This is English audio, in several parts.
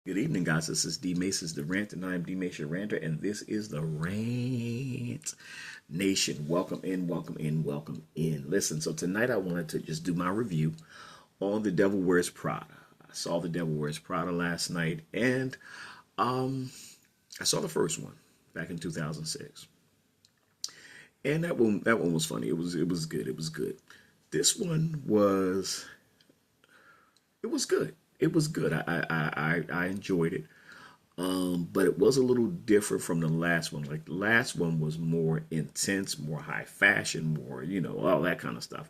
Good evening, guys. This is D Mace's The Rant, and I'm D Mace, your ranter, and this is the Rant Nation. Welcome in, welcome in, welcome in. Listen, so tonight I wanted to just do my review on The Devil Wears Prada. I saw The Devil Wears Prada last night, and I saw the first one back in 2006, and that one was funny. It was good. It was good. This one was it was good. It was good. I enjoyed it. But it was a little different from the last one. Like the last one was more intense, more high fashion, more, all that kind of stuff.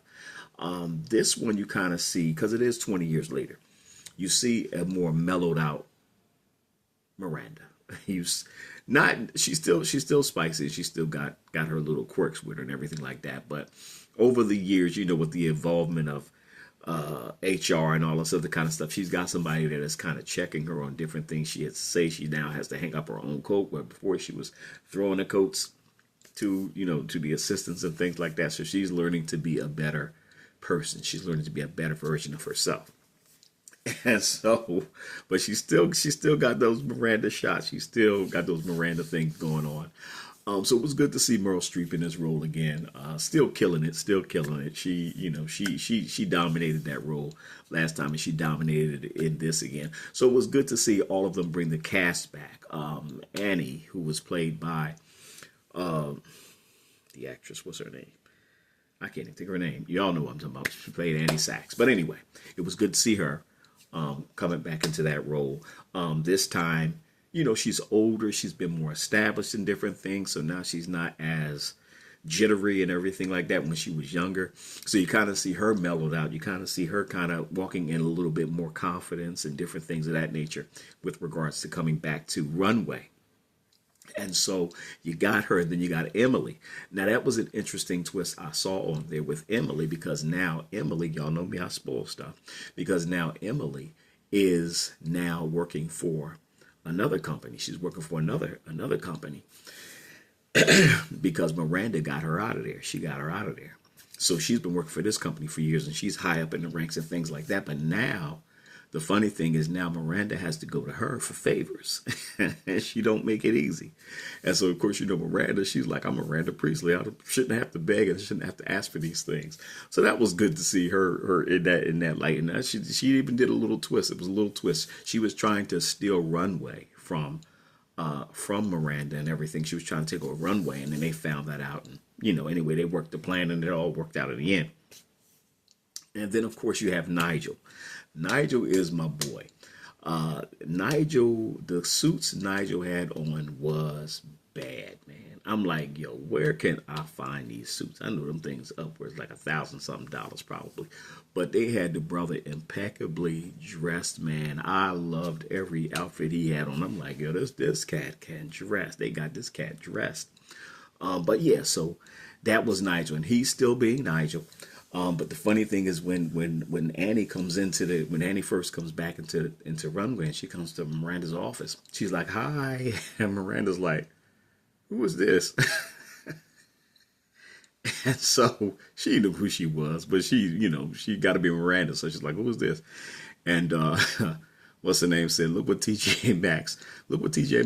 This one you kind of see, because it is 20 years later, you see a more mellowed out Miranda. You not she's still spicy. She still got her little quirks with her and everything like that. But over the years, with the involvement of HR and all this other kind of stuff, she's got somebody that is kind of checking her on different things she has to say. She now has to hang up her own coat, where before she was throwing the coats to the assistants and things like that. So she's learning to be a better person. She's learning to be a better version of herself. And so, but she still got those Miranda shots. She still got those Miranda things going on. So it was good to see Meryl Streep in this role again. Still killing it, still killing it. She dominated that role last time, and she dominated it in this again. So it was good to see all of them bring the cast back. Annie, who was played by the actress, what's her name? I can't even think of her name. Y'all know what I'm talking about. She played Annie Sachs. But anyway, it was good to see her coming back into that role. This time, she's older. She's been more established in different things. So now she's not as jittery and everything like that when she was younger. So you kind of see her mellowed out. You kind of see her kind of walking in a little bit more confidence and different things of that nature with regards to coming back to Runway. And so you got her, and then you got Emily. Now, that was an interesting twist I saw on there with Emily, because now Emily, y'all know me, I spoil stuff, because now Emily is now working for another company. She's working for another company because Miranda got her out of there. She got her out of there. So she's been working for this company for years, and she's high up in the ranks and things like that. But now the funny thing is, now Miranda has to go to her for favors, and she don't make it easy. And so, of course, Miranda, she's like, I'm Miranda Priestley. I shouldn't have to beg and shouldn't have to ask for these things. So that was good to see her in that light. And she even did a little twist. It was a little twist. She was trying to steal Runway from Miranda and everything. She was trying to take over Runway, and then they found that out. And anyway, they worked the plan, and it all worked out in the end. And then, of course, you have Nigel. Nigel is my boy. Nigel, the suits Nigel had on was bad, man. I'm like, yo, where can I find these suits? I know them things upwards like $1,000 something probably, but they had the brother impeccably dressed, man. I loved every outfit he had on. I'm like, yo, this cat can dress. They got this cat dressed. But yeah, so that was Nigel, and he's still being Nigel. But the funny thing is, when Annie when Annie first comes back into Runway, and she comes to Miranda's office, she's like, "Hi," and Miranda's like, "Who is this?" And so she knew who she was, but she got to be Miranda, so she's like, "Who is this?" And what's the name said? Look what TJ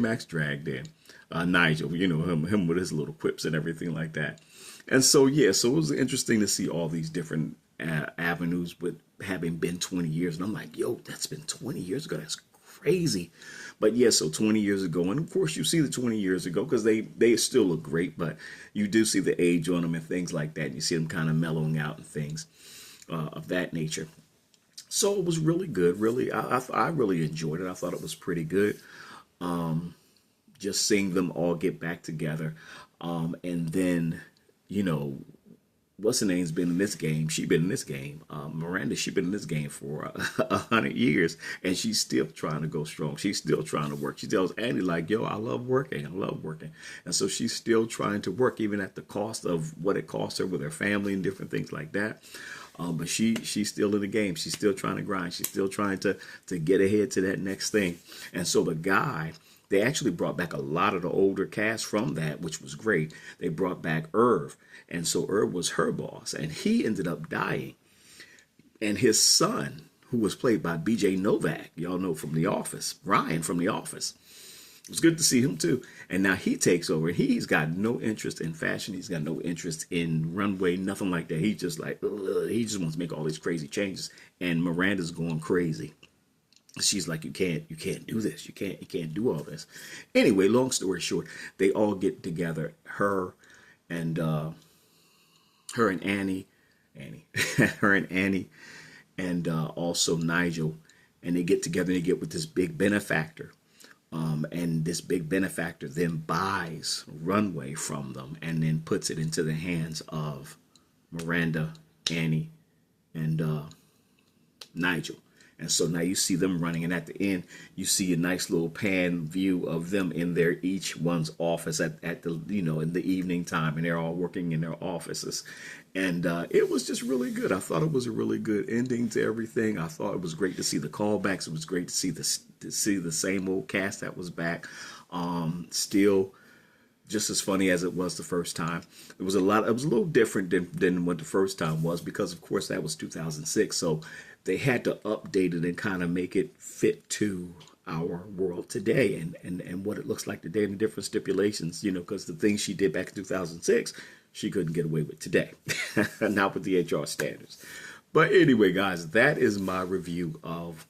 Maxx dragged in. Nigel, him with his little quips and everything like that. And so, yeah, so it was interesting to see all these different avenues with having been 20 years. And I'm like, yo, that's been 20 years ago. That's crazy. But yeah, so 20 years ago. And of course, you see the 20 years ago because they still look great. But you do see the age on them and things like that. And you see them kind of mellowing out and things of that nature. So it was really good. Really, I really enjoyed it. I thought it was pretty good. Just seeing them all get back together. And then, what's her name's been in this game? She been in this game. Miranda, she been in this game for 100 years, and she's still trying to go strong. She's still trying to work. She tells Andy like, yo, I love working. I love working. And so she's still trying to work, even at the cost of what it costs her with her family and different things like that. But she's still in the game. She's still trying to grind. She's still trying to get ahead to that next thing. And so the guy, they actually brought back a lot of the older cast from that, which was great. They brought back Irv. And so Irv was her boss. And he ended up dying. And his son, who was played by BJ Novak. Y'all know from The Office, Ryan from The Office. It was good to see him too. And now he takes over. He's got no interest in fashion. He's got no interest in runway, nothing like that. He's just like, ugh. He just wants to make all these crazy changes. And Miranda's going crazy. She's like, you can't do this. You can't do all this. Anyway, long story short, they all get together. Her and Annie, her and Annie, and also Nigel, and they get together and they get with this big benefactor. And this big benefactor then buys runway from them and then puts it into the hands of Miranda, Annie, and Nigel. And so now you see them running, and at the end you see a nice little pan view of them in their each one's office at the in the evening time, and they're all working in their offices. And it was just really good. I thought it was a really good ending to everything. I thought it was great to see the callbacks. It was great to see the same old cast that was back. Still just as funny as it was the first time. It was a little different than what the first time was, because of course that was 2006. So they had to update it and kind of make it fit to our world today and what it looks like today, and the different stipulations, because the things she did back in 2006, she couldn't get away with today. Not with the HR standards. But anyway, guys, that is my review of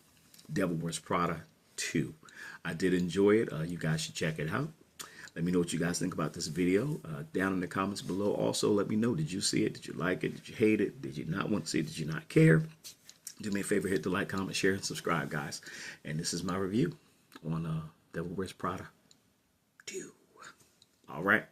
Devil Wears Prada 2. I did enjoy it. You guys should check it out. Let me know what you guys think about this video down in the comments below. Also, let me know, did you see it? Did you like it? Did you hate it? Did you not want to see it? Did you not care? Do me a favor, hit the like, comment, share, and subscribe, guys. And this is my review on Devil Wears Prada 2. All right.